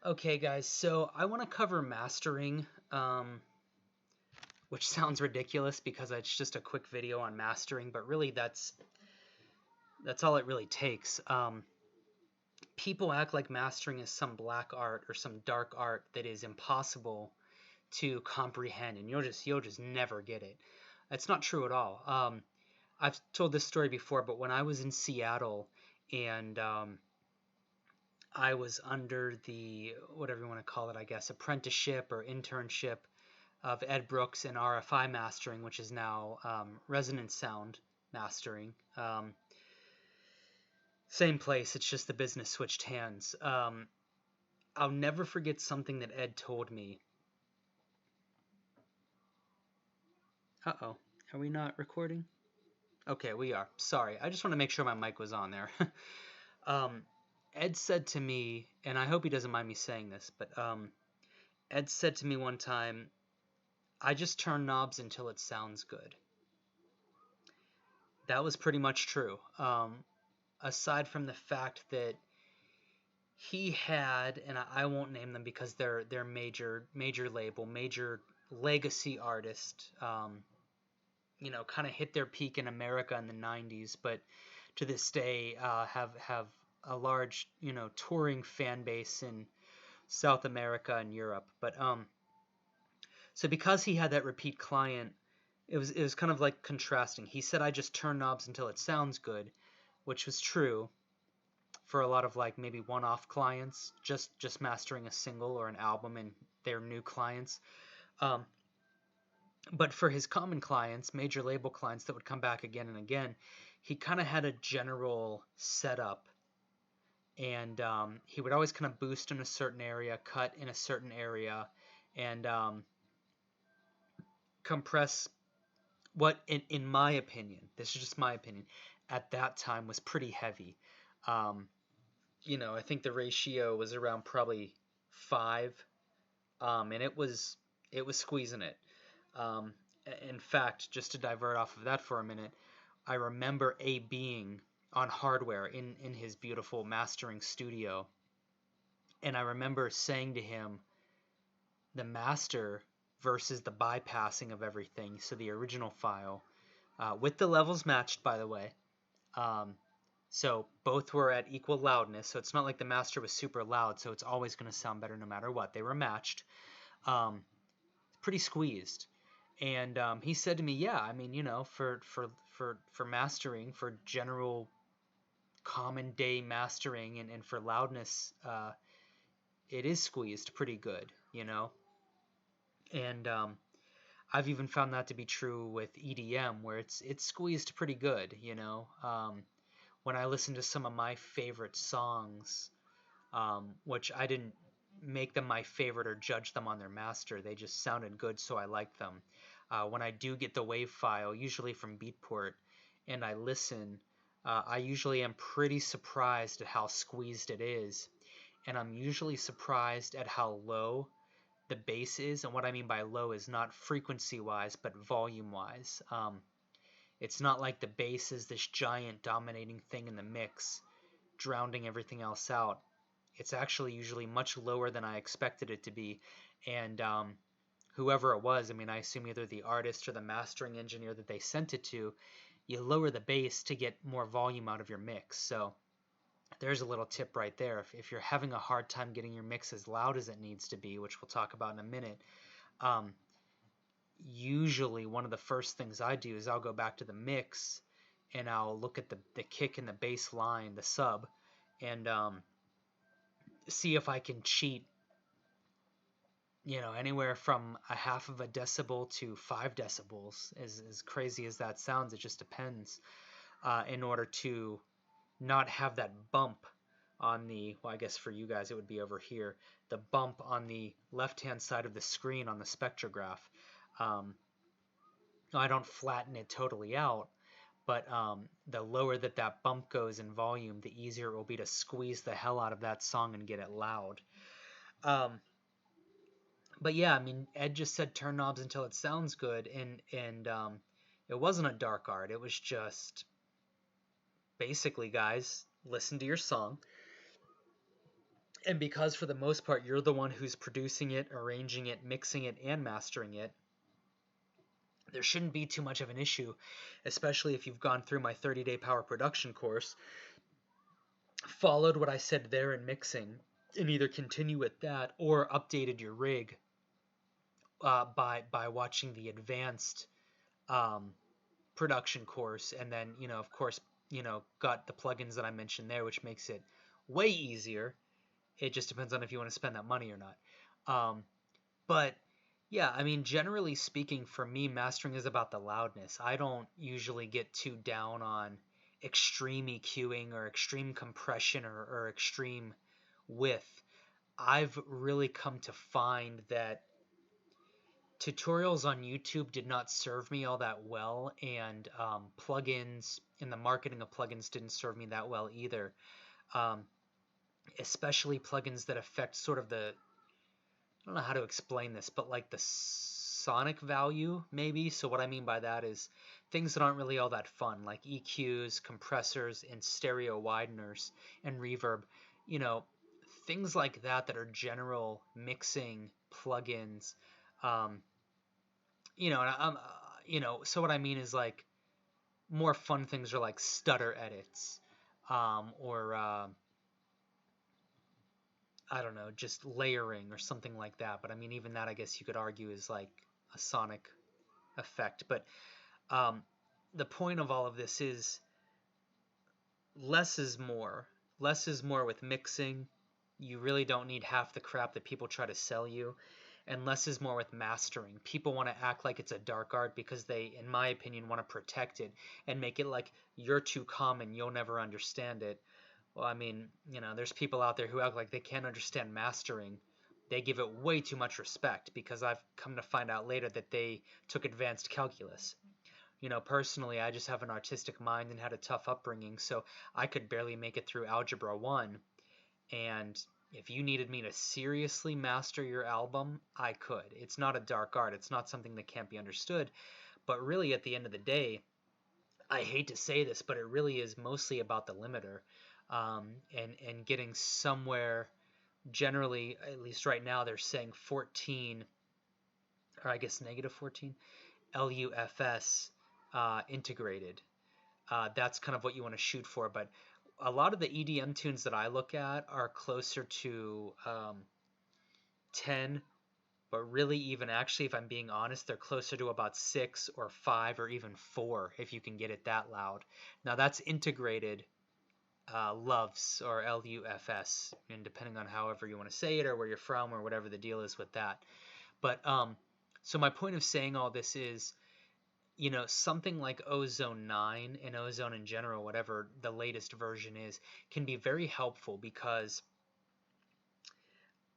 Okay, guys, so I want to cover mastering, which sounds ridiculous because it's just a quick video on mastering, but really that's all it really takes. People act like mastering is some black art or some dark art that is impossible to comprehend, and you'll just never get it. That's not true at all. I've told this story before, but when I was in Seattle and I was under the whatever you want to call it, I guess, apprenticeship or internship of Ed Brooks in RFI mastering, which is now resonance sound mastering. Same place, it's just the business switched hands. I'll never forget something that Ed told me. Uh-oh, are we not recording? Okay, we are. Sorry, I just want to make sure my mic was on there. um, Ed said to me, and I hope he doesn't mind me saying this, but Ed said to me one time, I just turn knobs until it sounds good. That was pretty much true. Aside from the fact that he had, and I won't name them because they're major label, major legacy artist. Kind of hit their peak in America in the '90s, but to this day have a large touring fan base in South America and Europe. But so because he had that repeat client, it was kind of like contrasting. He said, I just turn knobs until it sounds good, which was true for a lot of like maybe one-off clients, just mastering a single or an album and their new clients. But for his common clients, major label clients that would come back again and again, he kind of had a general setup, and he would always kind of boost in a certain area, cut in a certain area, and compress what, in my opinion, this is just my opinion, at that time was pretty heavy. Um, I think the ratio was around probably 5, and it was squeezing it. In fact, just to divert off of that for a minute, I remember being on hardware in his beautiful mastering studio, and I remember saying to him, the master versus the bypassing of everything, so the original file, with the levels matched, by the way. So both were at equal loudness, so it's not like the master was super loud, so it's always going to sound better no matter what. They were matched. Pretty squeezed. And he said to me, yeah, I mean, for mastering, for general common day mastering and for loudness, it is squeezed pretty good, And I've even found that to be true with EDM, where it's squeezed pretty good, When I listen to some of my favorite songs, which I didn't make them my favorite or judge them on their master. They just sounded good, so I liked them. When I do get the WAV file, usually from Beatport, and I listen, I usually am pretty surprised at how squeezed it is, and I'm usually surprised at how low the bass is. And what I mean by low is not frequency-wise, but volume-wise. It's not like the bass is this giant dominating thing in the mix, drowning everything else out. It's actually usually much lower than I expected it to be. And whoever it was, I mean, I assume either the artist or the mastering engineer that they sent it to, you lower the bass to get more volume out of your mix. So there's a little tip right there. If you're having a hard time getting your mix as loud as it needs to be, which we'll talk about in a minute, usually one of the first things I do is I'll go back to the mix and I'll look at the kick and the bass line, the sub, and see if I can cheat, anywhere from a half of a decibel to 5 decibels. As crazy as that sounds, it just depends, in order to not have that bump on the, well, I guess for you guys it would be over here, the bump on the left-hand side of the screen on the spectrograph. I don't flatten it totally out, but the lower that bump goes in volume, the easier it will be to squeeze the hell out of that song and get it loud. But yeah, I mean, Ed just said turn knobs until it sounds good, and it wasn't a dark art. It was just basically, guys, listen to your song, And because for the most part you're the one who's producing it, arranging it, mixing it, and mastering it, there shouldn't be too much of an issue, especially if you've gone through my 30-day power production course, followed what I said there in mixing, and either continue with that or updated your rig by watching the advanced um, production course, and then of course got the plugins that I mentioned there, which makes it way easier. It just depends on if you want to spend that money or not. But yeah, I mean, generally speaking, for me, mastering is about the loudness. I don't usually get too down on extreme EQing or extreme compression or extreme width. I've really come to find that tutorials on YouTube did not serve me all that well, and plugins and the marketing of plugins didn't serve me that well either. Um, Especially plugins that affect sort of I don't know how to explain this, but like the sonic value, maybe. So what I mean by that is things that aren't really all that fun, like EQs, compressors, and stereo wideners and reverb. You know, things like that are general mixing plugins. Um, and so what I mean is like more fun things are like stutter edits, or I don't know, just layering or something like that. But I mean, even that, I guess you could argue is like a sonic effect. But um, the point of all of this is less is more. Less is more with mixing. You really don't need half the crap that people try to sell you. And less is more with mastering. People want to act like it's a dark art because they, in my opinion, want to protect it and make it like you're too common, you'll never understand it. Well, I mean, there's people out there who act like they can't understand mastering. They give it way too much respect because I've come to find out later that they took advanced calculus. Personally, I just have an artistic mind and had a tough upbringing, so I could barely make it through Algebra 1. And if you needed me to seriously master your album, I could. It's not a dark art, it's not something that can't be understood. But really, at the end of the day, I hate to say this, but it really is mostly about the limiter, and getting somewhere. Generally, at least right now, they're saying 14, or I guess negative 14 LUFS integrated. That's kind of what you want to shoot for. But a lot of the EDM tunes that I look at are closer to 10, but really, even actually, if I'm being honest, they're closer to about 6 or 5 or even 4 if you can get it that loud. Now, that's integrated LUFS or LUFS, and depending on however you want to say it or where you're from or whatever the deal is with that. But so my point of saying all this is, something like Ozone 9 and Ozone in general, whatever the latest version is, can be very helpful because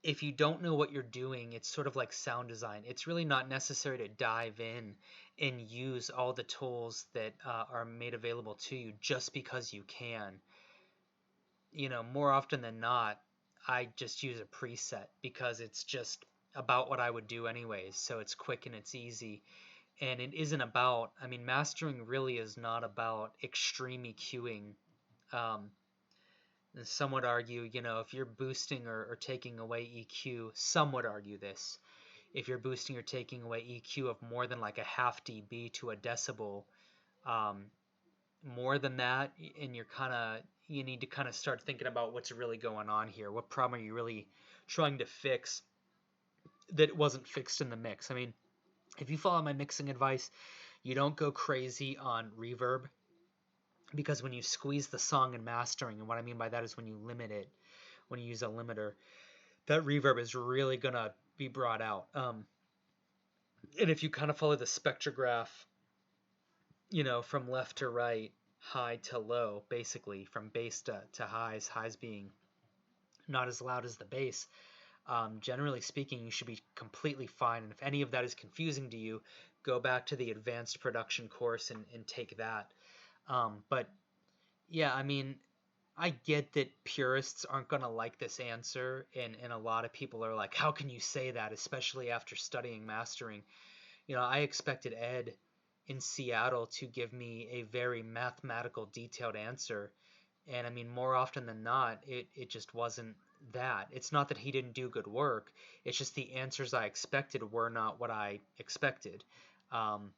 if you don't know what you're doing, it's sort of like sound design. It's really not necessary to dive in and use all the tools that are made available to you just because you can. More often than not, I just use a preset because it's just about what I would do anyways. So it's quick and it's easy. And it isn't about, I mean, mastering really is not about extreme EQing. Um, some would argue, if you're boosting or taking away EQ, some would argue this. If you're boosting or taking away EQ of more than like a half dB to a decibel, um, more than that, and you need to kind of start thinking about what's really going on here. What problem are you really trying to fix that wasn't fixed in the mix? I mean, if you follow my mixing advice, you don't go crazy on reverb, because when you squeeze the song in mastering, and what I mean by that is when you limit it, when you use a limiter, that reverb is really going to be brought out. And if you kind of follow the spectrograph, from left to right, high to low, basically from bass to highs being not as loud as the bass, generally speaking, you should be completely fine. And if any of that is confusing to you, go back to the advanced production course and take that. But yeah, I mean, I get that purists aren't going to like this answer, and a lot of people are like, how can you say that, especially after studying mastering? I expected Ed in Seattle to give me a very mathematical, detailed answer. And I mean, more often than not, it just wasn't that. It's not that he didn't do good work. It's just the answers I expected were not what I expected. Um,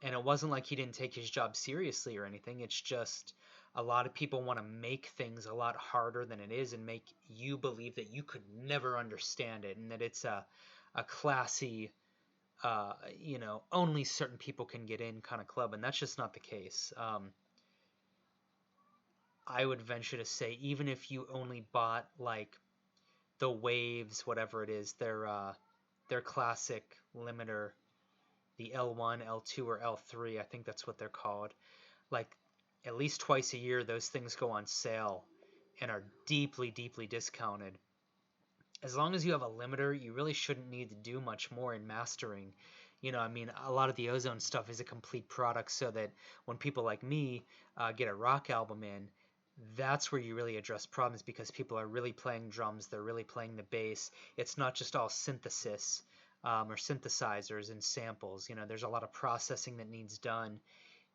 and it wasn't like he didn't take his job seriously or anything. It's just a lot of people want to make things a lot harder than it is and make you believe that you could never understand it and that it's a classy, only certain people can get in kind of club. And that's just not the case. I would venture to say, even if you only bought like the Waves, whatever it is, their classic limiter, the L1, L2, or L3, I think that's what they're called. Like at least twice a year, those things go on sale and are deeply, deeply discounted. As long as you have a limiter, you really shouldn't need to do much more in mastering. I mean, a lot of the Ozone stuff is a complete product so that when people like me get a rock album in, that's where you really address problems because people are really playing drums, they're really playing the bass. It's not just all synthesis or synthesizers and samples. There's a lot of processing that needs done.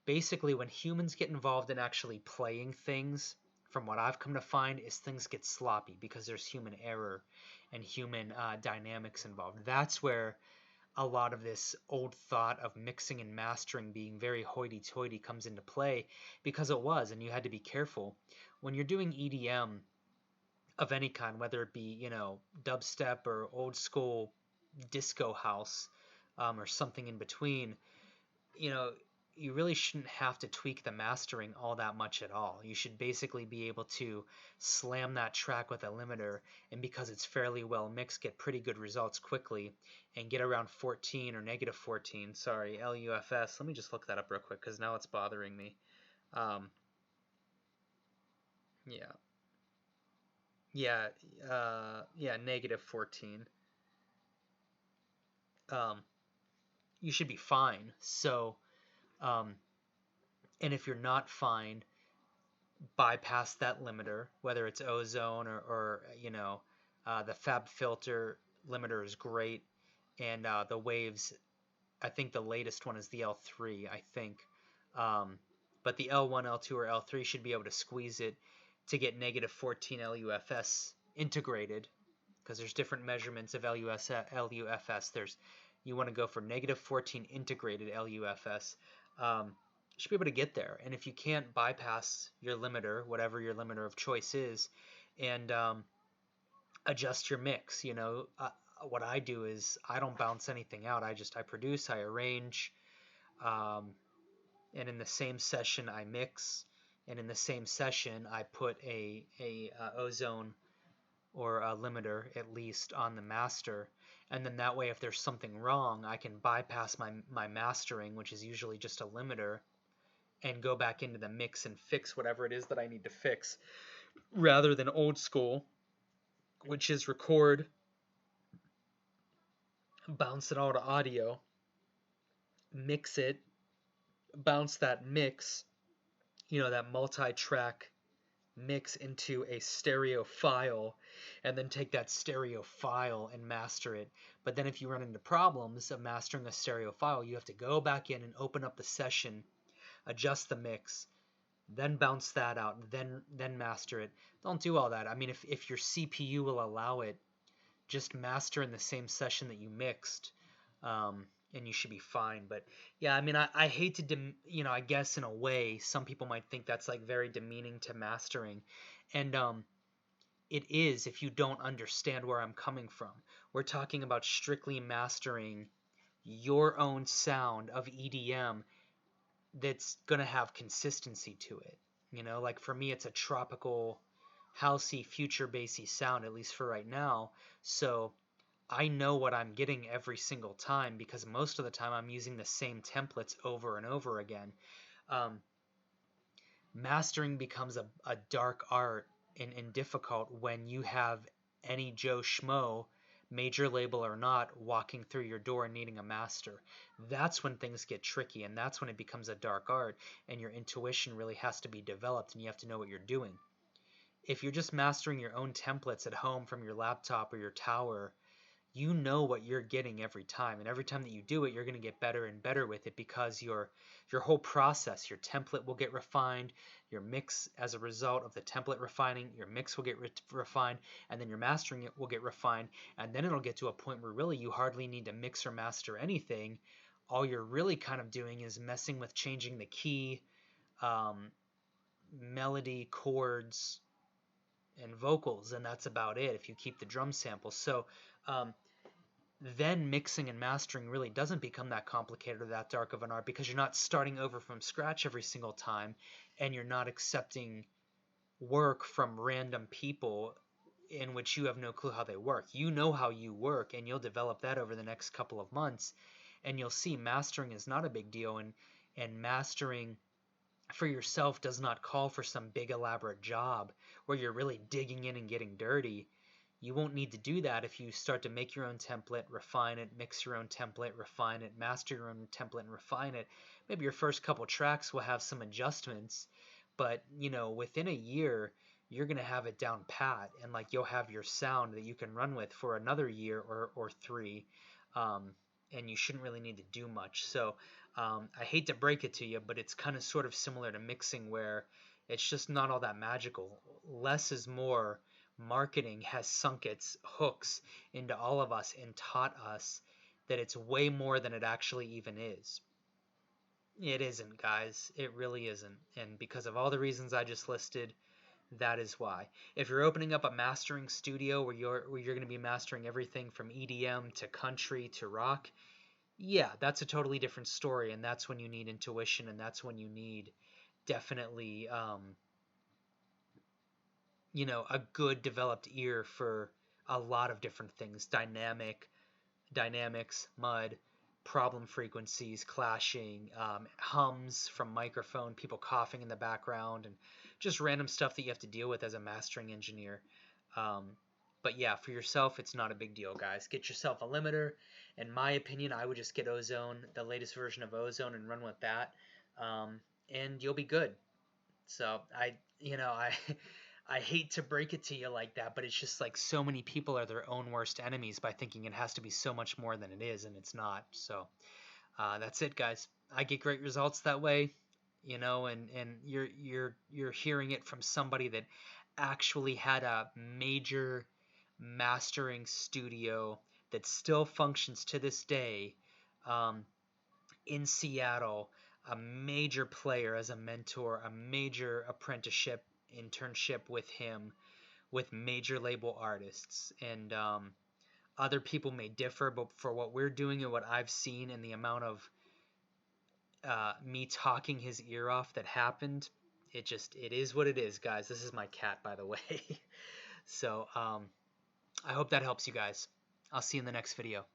Basically, when humans get involved in actually playing things, from what I've come to find, is things get sloppy because there's human error and human dynamics involved. That's where a lot of this old thought of mixing and mastering being very hoity-toity comes into play because it was, and you had to be careful. When you're doing EDM of any kind, whether it be, dubstep or old school disco house or something in between, you know, you really shouldn't have to tweak the mastering all that much at all. You should basically be able to slam that track with a limiter, and because it's fairly well mixed, get pretty good results quickly and get around 14 or negative 14. Sorry, LUFS. Let me just look that up real quick because now it's bothering me. Um, yeah, yeah, yeah, negative 14. Um, you should be fine. So, um, and if you're not fine, bypass that limiter, whether it's ozone or the Fab Filter limiter is great, and the Waves. I think the latest one is the L3. I think, um, but the L1, L2, or L3 should be able to squeeze it to get negative 14 LUFS integrated, because there's different measurements of LUFS. You want to go for negative 14 integrated LUFS. You should be able to get there. And if you can't bypass your limiter, whatever your limiter of choice is, and adjust your mix, what I do is I don't bounce anything out. I produce, I arrange, um, and in the same session I mix, and in the same session I put a ozone or a limiter at least on the master, and then that way if there's something wrong I can bypass my mastering, which is usually just a limiter, and go back into the mix and fix whatever it is that I need to fix, rather than old school, which is record, bounce it all to audio, mix it, bounce that mix, that multi-track mix into a stereo file, and then take that stereo file and master it. But then if you run into problems of mastering a stereo file, you have to go back in and open up the session, adjust the mix, then bounce that out, then master it. Don't do all that. I mean, if your CPU will allow it, just master in the same session that you mixed, and you should be fine. But yeah, I mean, I hate to, I guess in a way, some people might think that's like very demeaning to mastering. And it is if you don't understand where I'm coming from. We're talking about strictly mastering your own sound of EDM that's going to have consistency to it. Like for me, it's a tropical, housey, future bassy sound, at least for right now. So I know what I'm getting every single time because most of the time I'm using the same templates over and over again. Um, Mastering becomes a dark art and difficult when you have any Joe Schmo, major label or not, walking through your door and needing a master. That's when things get tricky, and that's when it becomes a dark art, and your intuition really has to be developed, and you have to know what you're doing. If you're just mastering your own templates at home from your laptop or your tower, you know what you're getting every time, and every time that you do it, you're going to get better and better with it, because your whole process, your template will get refined, your mix, as a result of the template refining, your mix will get refined, and then your mastering it will get refined, and then it'll get to a point where really you hardly need to mix or master anything. All you're really kind of doing is messing with changing the key, um, melody, chords, and vocals, and that's about it if you keep the drum samples. So um, then mixing and mastering really doesn't become that complicated or that dark of an art, because you're not starting over from scratch every single time, and you're not accepting work from random people in which you have no clue how they work. You know how you work, and you'll develop that over the next couple of months, and you'll see mastering is not a big deal, and mastering for yourself does not call for some big elaborate job where you're really digging in and getting dirty. You won't need to do that if you start to make your own template, refine it, mix your own template, refine it, master your own template, and refine it. Maybe your first couple tracks will have some adjustments, but within a year, you're going to have it down pat, and like you'll have your sound that you can run with for another year or three. Um, and you shouldn't really need to do much. So I hate to break it to you, but it's kind of sort of similar to mixing, where it's just not all that magical. Less is more. Marketing has sunk its hooks into all of us and taught us that it's way more than it actually even is. It isn't, guys. It really isn't. And because of all the reasons I just listed, that is why. If you're opening up a mastering studio where you're going to be mastering everything from EDM to country to rock, yeah, that's a totally different story, and that's when you need intuition, and that's when you need definitely a good developed ear for a lot of different things: dynamics, mud, problem frequencies, clashing, hums from microphone, people coughing in the background, and just random stuff that you have to deal with as a mastering engineer. Um, but yeah, for yourself, it's not a big deal, guys. Get yourself a limiter. In my opinion, I would just get Ozone, the latest version of Ozone, and run with that, um, and you'll be good. So I I hate to break it to you like that, but it's just like so many people are their own worst enemies by thinking it has to be so much more than it is, and it's not. So that's it, guys. I get great results that way, and you're hearing it from somebody that actually had a major mastering studio that still functions to this day, um, in Seattle, a major player as a mentor, a major apprenticeship internship with him, with major label artists. And other people may differ, but for what we're doing and what I've seen and the amount of me talking his ear off that happened, it is what it is, guys. This is my cat, by the way. So I hope that helps you guys. I'll see you in the next video.